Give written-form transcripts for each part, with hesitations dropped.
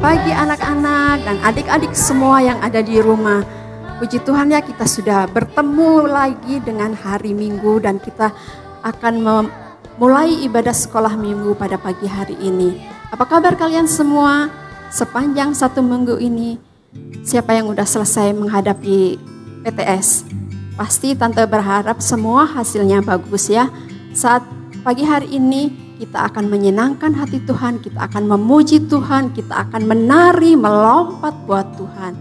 pagi anak-anak dan adik-adik semua yang ada di rumah. Puji Tuhan ya, kita sudah bertemu lagi dengan hari Minggu dan kita akan memulai ibadah sekolah Minggu pada pagi hari ini. Apa kabar kalian semua? Sepanjang 1 minggu ini, siapa yang udah selesai menghadapi PTS? Pasti Tante berharap semua hasilnya bagus ya. Saat pagi hari ini kita akan menyenangkan hati Tuhan, kita akan memuji Tuhan, kita akan menari, melompat buat Tuhan.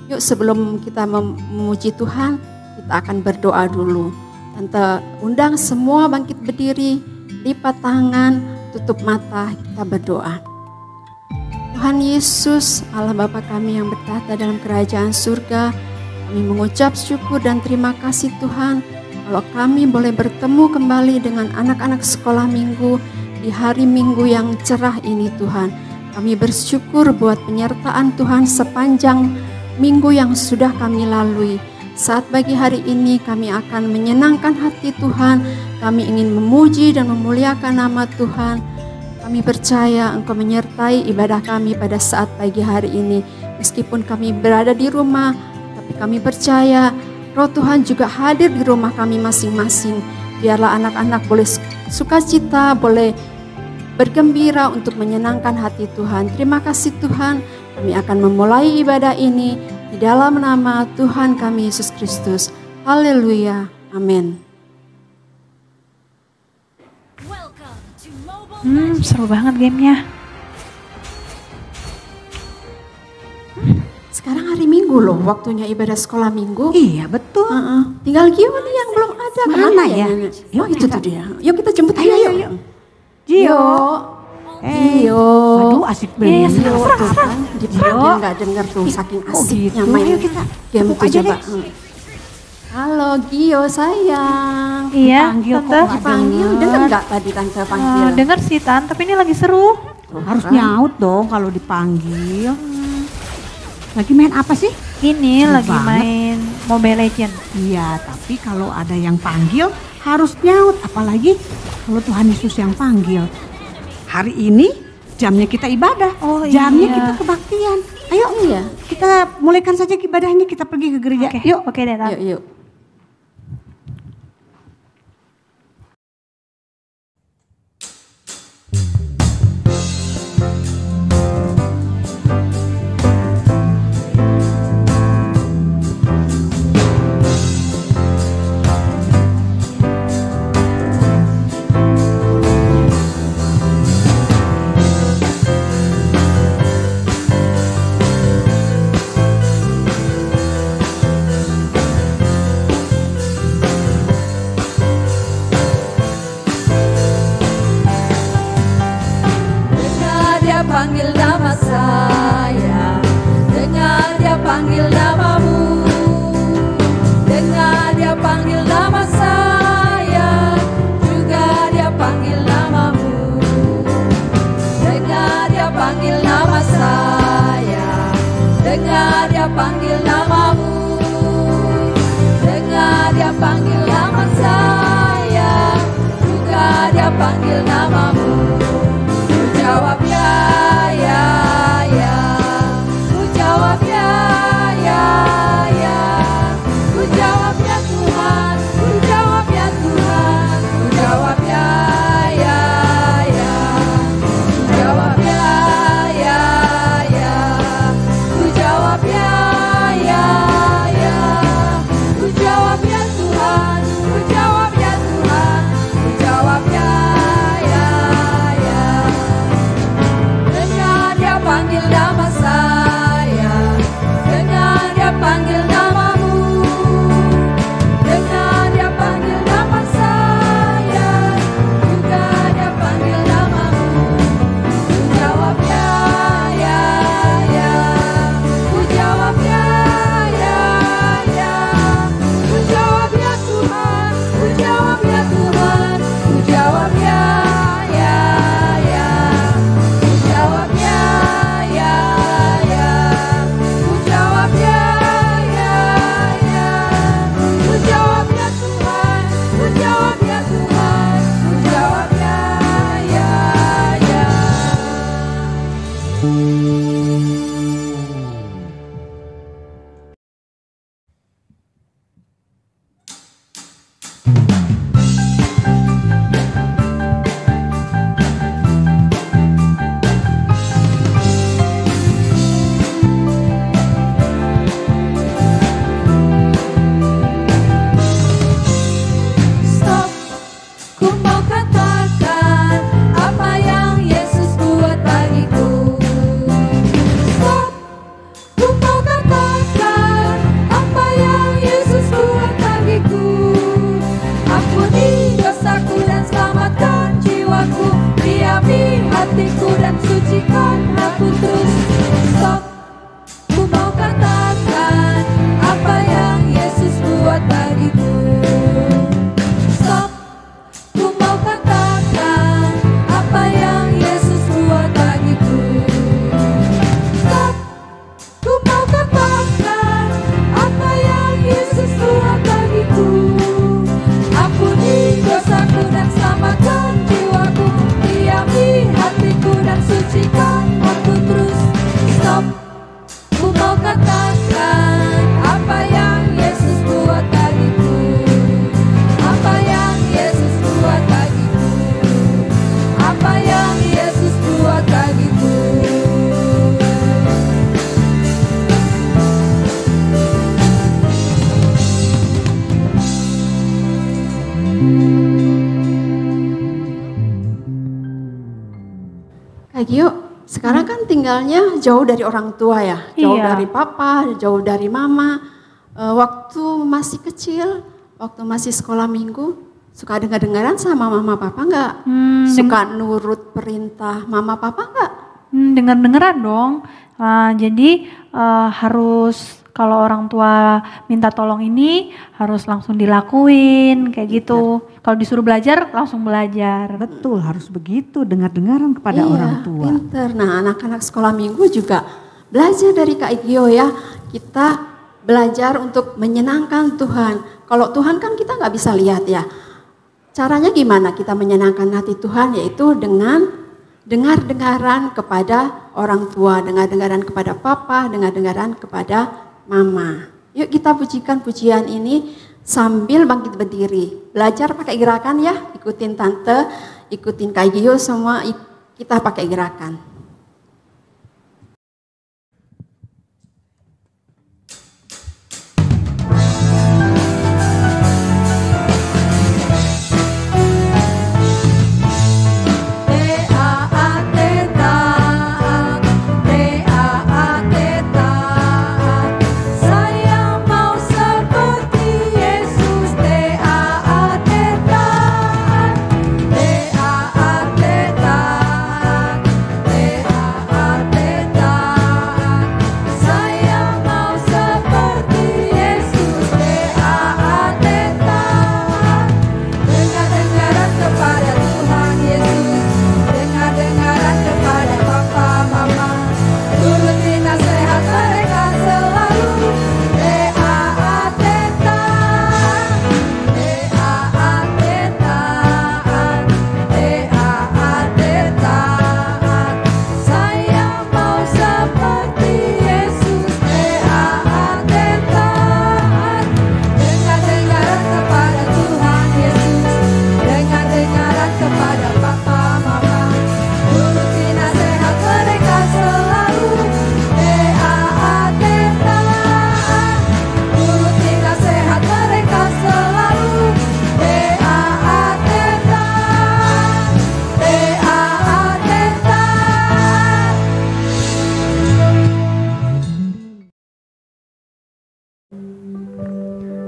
Yuk sebelum kita memuji Tuhan, kita akan berdoa dulu. Tante undang semua bangkit berdiri, lipat tangan, tutup mata, kita berdoa. Tuhan Yesus, Allah Bapa kami yang bertahta dalam kerajaan surga, kami mengucap syukur dan terima kasih Tuhan, kalau kami boleh bertemu kembali dengan anak-anak sekolah minggu, di hari Minggu yang cerah ini Tuhan. Kami bersyukur buat penyertaan Tuhan sepanjang minggu yang sudah kami lalui. Saat pagi hari ini kami akan menyenangkan hati Tuhan. Kami ingin memuji dan memuliakan nama Tuhan. Kami percaya Engkau menyertai ibadah kami pada saat pagi hari ini. Meskipun kami berada di rumah, tapi kami percaya Roh Tuhan juga hadir di rumah kami masing-masing. Biarlah anak-anak boleh sukacita, boleh bergembira untuk menyenangkan hati Tuhan. Terima kasih Tuhan, kami akan memulai ibadah ini di dalam nama Tuhan kami Yesus Kristus. Haleluya, amin. Seru banget gamenya. Sekarang hari Minggu loh, waktunya ibadah sekolah Minggu. Iya betul. Tinggal Gio nih yang belum ada. Mana ya? Yuk itu tuh dia. Yuk kita jemput dia yuk. Gio. Gio. Aduh asik banget. Dia nggak denger tuh saking asiknya main. Ayo kita game tuh coba. Halo Gio sayang. Iya, Tante. Dipanggil, denger nggak tadi Tante panggil? Dengar sih Tan, tapi ini lagi seru. Harus nyaut dong kalau dipanggil. Lagi main apa sih? Ini Seru lagi banget. main Mobile Legends. Iya, tapi kalau ada yang panggil harus nyaut. Apalagi kalau Tuhan Yesus yang panggil. Hari ini jamnya kita ibadah. Oh, jamnya iya. kita kebaktian. Ayo Iya. kita mulaikan saja ibadahnya. Kita pergi ke gereja. Oke, Yuk. oke deh Tan. Yuk. Kak Gio, sekarang kan tinggalnya jauh dari orang tua ya, jauh Iya. dari papa, jauh dari mama. Waktu masih kecil, waktu masih sekolah minggu, suka dengar-dengaran sama mama papa nggak? Suka nurut perintah mama papa nggak? Dengar-dengaran dong. Jadi harus kalau orang tua minta tolong ini harus langsung dilakuin kayak gitu. Kalau disuruh belajar langsung belajar. Betul, harus begitu, dengar-dengaran kepada Iya, orang tua. pinter. Nah, anak-anak sekolah minggu juga belajar dari Kak Gio ya. Kita belajar untuk menyenangkan Tuhan. Kalau Tuhan kan kita nggak bisa lihat ya. Caranya gimana kita menyenangkan hati Tuhan? Yaitu dengan dengar-dengaran kepada orang tua, dengar-dengaran kepada papa, dengar-dengaran kepada mama. Yuk kita pujikan pujian ini sambil bangkit berdiri. Belajar pakai gerakan ya, ikutin tante, ikutin Kak Gio, semua kita pakai gerakan.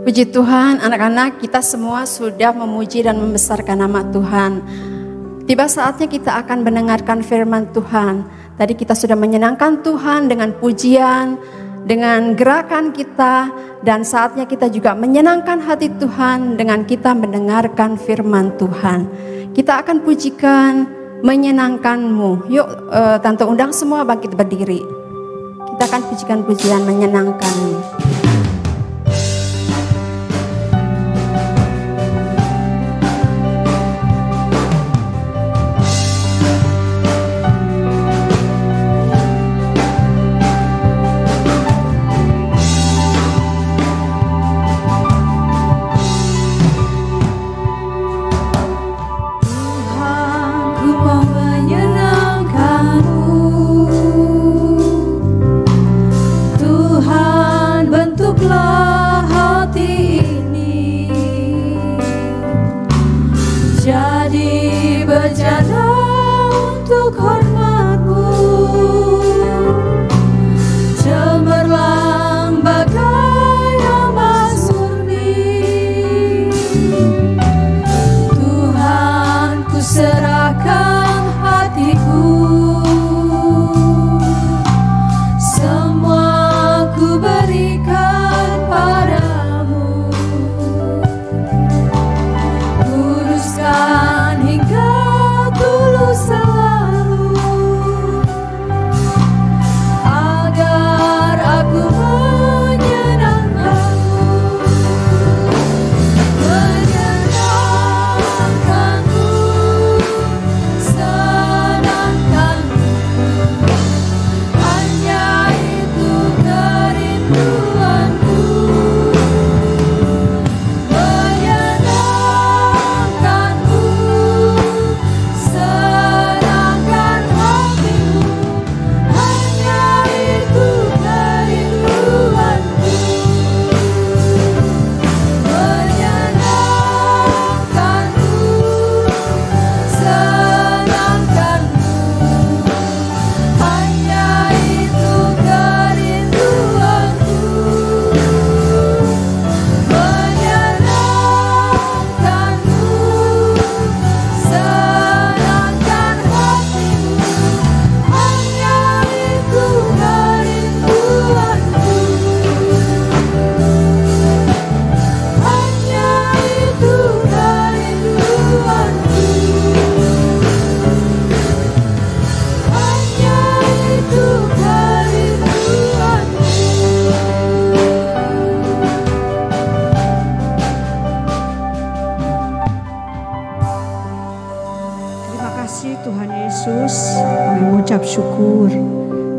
Puji Tuhan, anak-anak kita semua sudah memuji dan membesarkan nama Tuhan. Tiba saatnya kita akan mendengarkan firman Tuhan. Tadi kita sudah menyenangkan Tuhan dengan pujian, dengan gerakan kita, dan saatnya kita juga menyenangkan hati Tuhan dengan kita mendengarkan firman Tuhan. Kita akan pujikan menyenangkanmu. Yuk tante undang semua bangkit berdiri. Kita akan pujikan pujian menyenangkanmu. Tuhan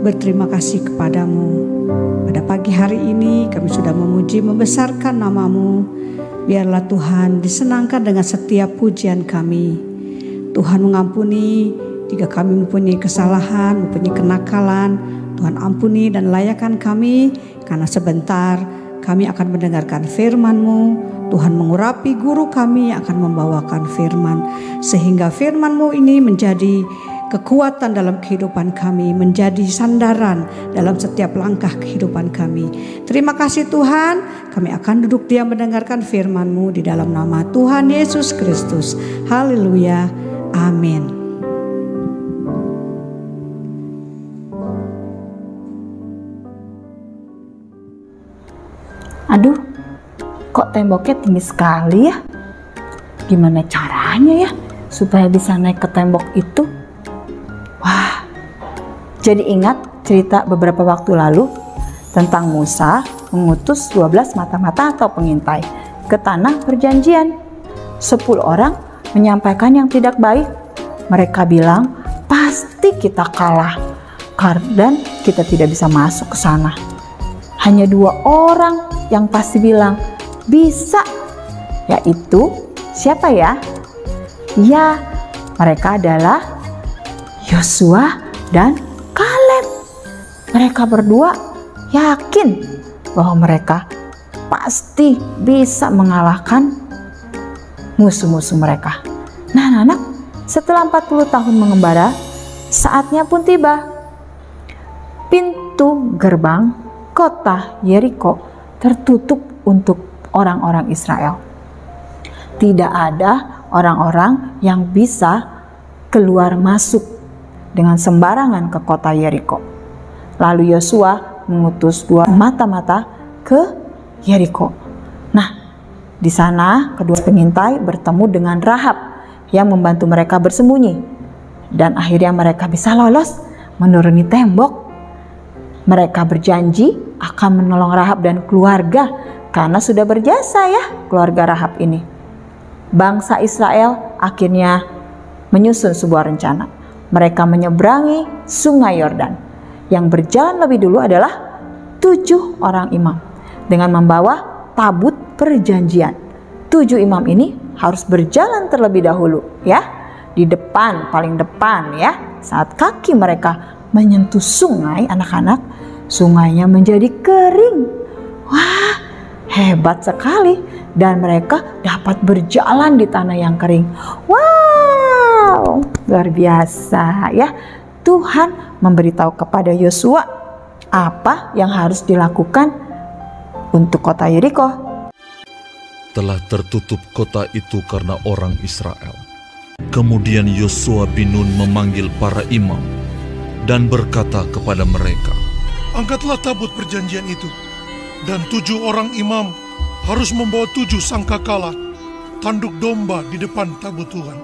berterima kasih kepadamu. Pada pagi hari ini kami sudah memuji membesarkan nama-Mu. Biarlah Tuhan disenangkan dengan setiap pujian kami. Tuhan mengampuni jika kami mempunyai kesalahan, mempunyai kenakalan. Tuhan ampuni dan layakan kami, karena sebentar kami akan mendengarkan firman-Mu. Tuhan mengurapi guru kami yang akan membawakan firman, sehingga firman-Mu ini menjadi kekuatan dalam kehidupan kami, menjadi sandaran dalam setiap langkah kehidupan kami. Terima kasih Tuhan, kami akan duduk diam mendengarkan firman-Mu di dalam nama Tuhan Yesus Kristus. Haleluya, amin. Aduh, kok temboknya tinggi sekali ya? Gimana caranya ya supaya bisa naik ke tembok itu? Wah, jadi ingat cerita beberapa waktu lalu tentang Musa mengutus 12 mata-mata atau pengintai ke tanah perjanjian. 10 orang menyampaikan yang tidak baik. Mereka bilang, pasti kita kalah dan kita tidak bisa masuk ke sana. Hanya 2 orang yang pasti bilang bisa, yaitu siapa ya? Ya, mereka adalah Yosua dan Kaleb. Mereka berdua yakin bahwa mereka pasti bisa mengalahkan musuh-musuh mereka. Nah anak-anak, setelah 40 tahun mengembara, saatnya pun tiba. Pintu gerbang kota Yeriko tertutup untuk orang-orang Israel. Tidak ada orang-orang yang bisa keluar masuk dengan sembarangan ke kota Yeriko. Lalu Yosua mengutus 2 mata-mata ke Yeriko. Nah, di sana kedua pengintai bertemu dengan Rahab yang membantu mereka bersembunyi. Dan akhirnya mereka bisa lolos menuruni tembok. Mereka berjanji akan menolong Rahab dan keluarga karena sudah berjasa ya keluarga Rahab ini. Bangsa Israel akhirnya menyusun sebuah rencana. Mereka menyeberangi sungai Yordan. Yang berjalan lebih dulu adalah 7 orang imam dengan membawa tabut perjanjian. 7 imam ini harus berjalan terlebih dahulu ya, di depan, paling depan ya. Saat kaki mereka menyentuh sungai, anak-anak, sungainya menjadi kering. Wah, hebat sekali. Dan mereka dapat berjalan di tanah yang kering. Wow, luar biasa ya. Tuhan memberitahu kepada Yosua apa yang harus dilakukan untuk kota Yeriko. Telah tertutup kota itu karena orang Israel. Kemudian Yosua bin Nun memanggil para imam dan berkata kepada mereka, angkatlah tabut perjanjian itu, dan 7 orang imam harus membawa 7 sangkakala, tanduk domba di depan tabut Tuhan.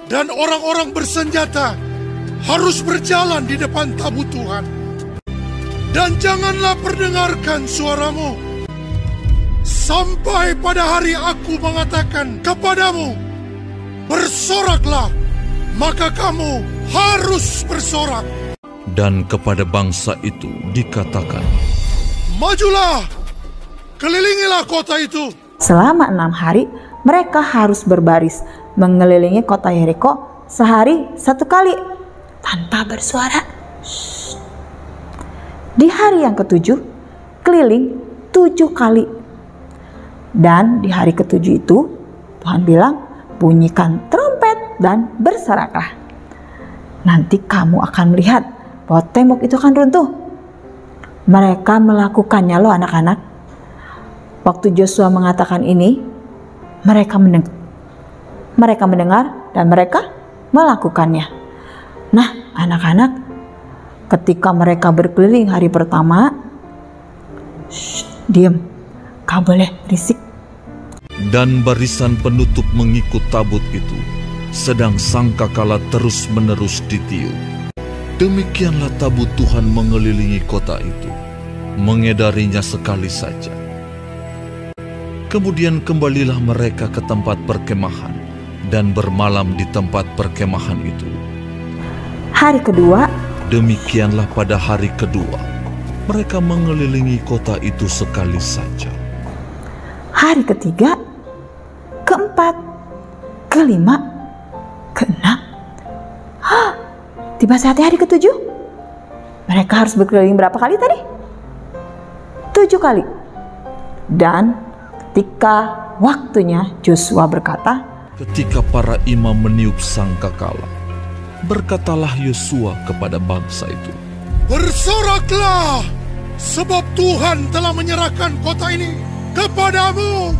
Dan orang-orang bersenjata harus berjalan di depan tabut Tuhan. Dan janganlah perdengarkan suaramu sampai pada hari aku mengatakan kepadamu, bersoraklah, maka kamu harus bersorak. Dan kepada bangsa itu dikatakan, majulah, kelilingilah kota itu. Selama 6 hari mereka harus berbaris mengelilingi kota Yeriko sehari 1 kali tanpa bersuara. Di hari yang ke-7 keliling 7 kali. Dan di hari ke-7 itu Tuhan bilang, bunyikan trompet dan bersoraklah. Nanti kamu akan melihat bahwa tembok itu akan runtuh. Mereka melakukannya loh anak-anak. Waktu Yosua mengatakan ini, mereka mendengar dan mereka melakukannya. Nah anak-anak, ketika mereka berkeliling hari pertama, diam, kau boleh berisik. Dan barisan penutup mengikut tabut itu, sedang sangkakala terus-menerus ditiup. Demikianlah tabut Tuhan mengelilingi kota itu, mengedarinya sekali saja. Kemudian kembalilah mereka ke tempat perkemahan dan bermalam di tempat perkemahan itu. Hari kedua Demikianlah pada hari kedua, mereka mengelilingi kota itu sekali saja. Hari ketiga, keempat, kelima, keenam. Tiba saatnya hari ketujuh. Mereka harus berkeliling berapa kali tadi? 7 kali. Dan ketika waktunya, Yosua berkata, ketika para imam meniup sangkakala, berkatalah Yosua kepada bangsa itu, bersoraklah, sebab Tuhan telah menyerahkan kota ini kepadamu.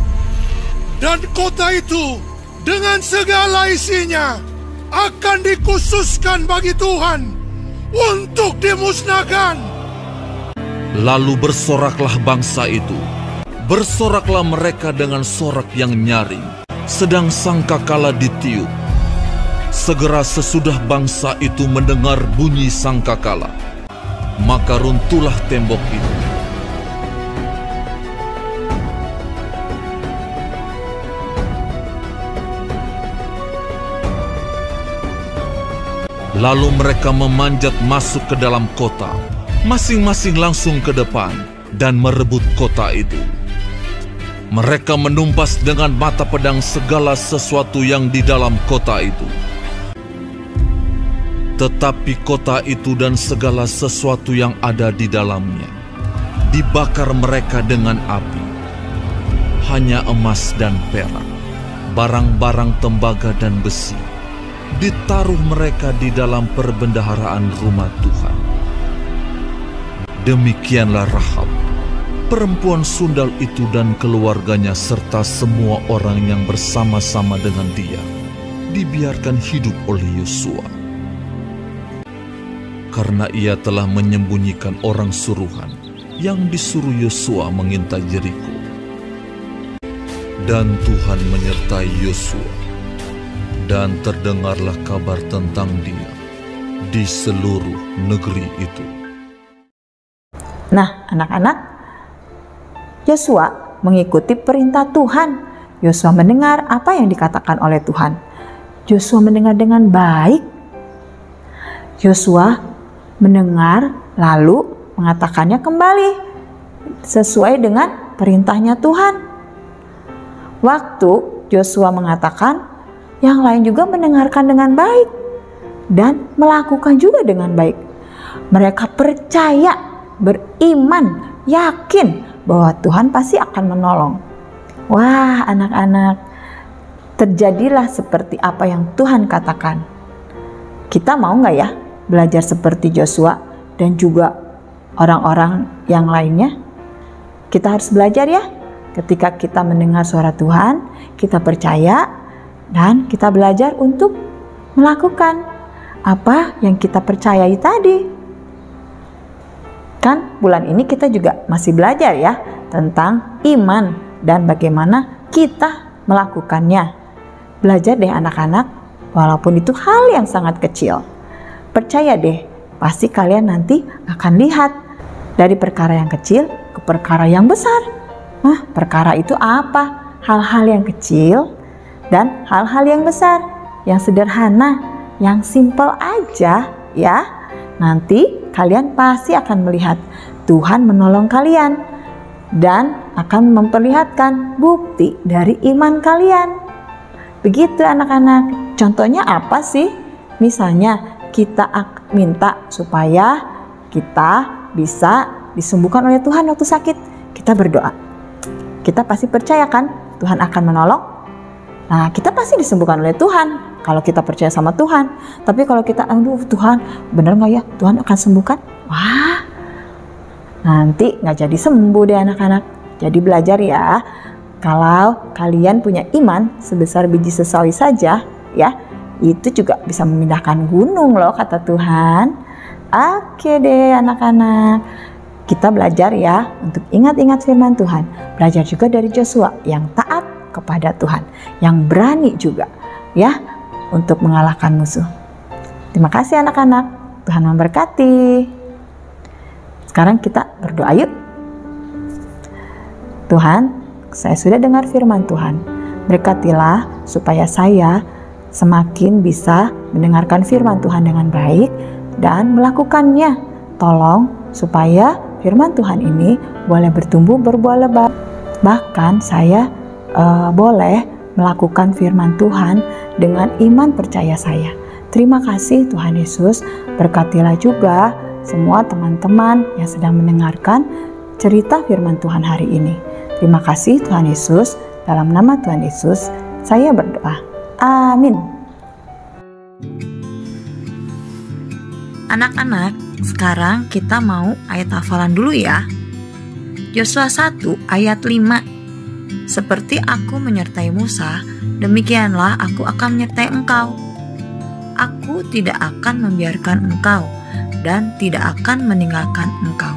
Dan kota itu dengan segala isinya akan dikhususkan bagi Tuhan untuk dimusnahkan. Lalu bersoraklah bangsa itu. Bersoraklah mereka dengan sorak yang nyaring, sedang sangkakala ditiup. Segera sesudah bangsa itu mendengar bunyi sangkakala, maka runtuhlah tembok itu. Lalu mereka memanjat masuk ke dalam kota, masing-masing langsung ke depan dan merebut kota itu. Mereka menumpas dengan mata pedang segala sesuatu yang di dalam kota itu. Tetapi kota itu dan segala sesuatu yang ada di dalamnya dibakar mereka dengan api. Hanya emas dan perak, barang-barang tembaga dan besi, ditaruh mereka di dalam perbendaharaan rumah Tuhan. Demikianlah Rahab, perempuan sundal itu dan keluarganya serta semua orang yang bersama-sama dengan dia dibiarkan hidup oleh Yosua. Karena ia telah menyembunyikan orang suruhan yang disuruh Yosua mengintai Yeriko. Dan Tuhan menyertai Yosua, dan terdengarlah kabar tentang dia di seluruh negeri itu. Nah, anak-anak, Yosua mengikuti perintah Tuhan. Yosua mendengar apa yang dikatakan oleh Tuhan. Yosua mendengar dengan baik. Yosua mendengar lalu mengatakannya kembali sesuai dengan perintahnya Tuhan. Waktu Yosua mengatakan, yang lain juga mendengarkan dengan baik dan melakukan juga dengan baik. Mereka percaya, beriman, yakin bahwa Tuhan pasti akan menolong. Wah, anak-anak, terjadilah seperti apa yang Tuhan katakan. Kita mau nggak ya belajar seperti Yosua dan juga orang-orang yang lainnya? Kita harus belajar ya. Ketika kita mendengar suara Tuhan, kita percaya dan kita belajar untuk melakukan apa yang kita percayai tadi. Kan bulan ini kita juga masih belajar ya tentang iman dan bagaimana kita melakukannya. Belajar deh anak-anak, walaupun itu hal yang sangat kecil. Percaya deh, pasti kalian nanti akan lihat dari perkara yang kecil ke perkara yang besar. Nah, perkara itu apa? Hal-hal yang kecil dan hal-hal yang besar, yang sederhana, yang simpel aja ya. Nanti kalian pasti akan melihat Tuhan menolong kalian dan akan memperlihatkan bukti dari iman kalian. Begitu anak-anak. Contohnya apa sih? Misalnya kita minta supaya kita bisa disembuhkan oleh Tuhan waktu sakit. Kita berdoa. Kita pasti percaya kan Tuhan akan menolong? Nah, kita pasti disembuhkan oleh Tuhan kalau kita percaya sama Tuhan. Tapi kalau kita, aduh Tuhan, bener nggak ya Tuhan akan sembuhkan? Wah, nanti nggak jadi sembuh deh anak-anak. Jadi belajar ya, kalau kalian punya iman sebesar biji sesawi saja, ya, itu juga bisa memindahkan gunung loh kata Tuhan. Oke deh anak-anak, kita belajar ya untuk ingat-ingat firman Tuhan. Belajar juga dari Yosua yang taat kepada Tuhan, yang berani juga ya untuk mengalahkan musuh. Terima kasih anak-anak, Tuhan memberkati. Sekarang kita berdoa yuk. Tuhan, saya sudah dengar firman Tuhan. Berkatilah supaya saya semakin bisa mendengarkan firman Tuhan dengan baik dan melakukannya. Tolong supaya firman Tuhan ini boleh bertumbuh berbuah lebat. Bahkan saya boleh melakukan firman Tuhan dengan iman percaya saya. Terima kasih Tuhan Yesus. Berkatilah juga semua teman-teman yang sedang mendengarkan cerita firman Tuhan hari ini. Terima kasih Tuhan Yesus. Dalam nama Tuhan Yesus saya berdoa. Amin. Anak-anak, sekarang kita mau ayat hafalan dulu ya. Yosua 1 ayat 5. Seperti aku menyertai Musa, demikianlah aku akan menyertai engkau. Aku tidak akan membiarkan engkau dan tidak akan meninggalkan engkau.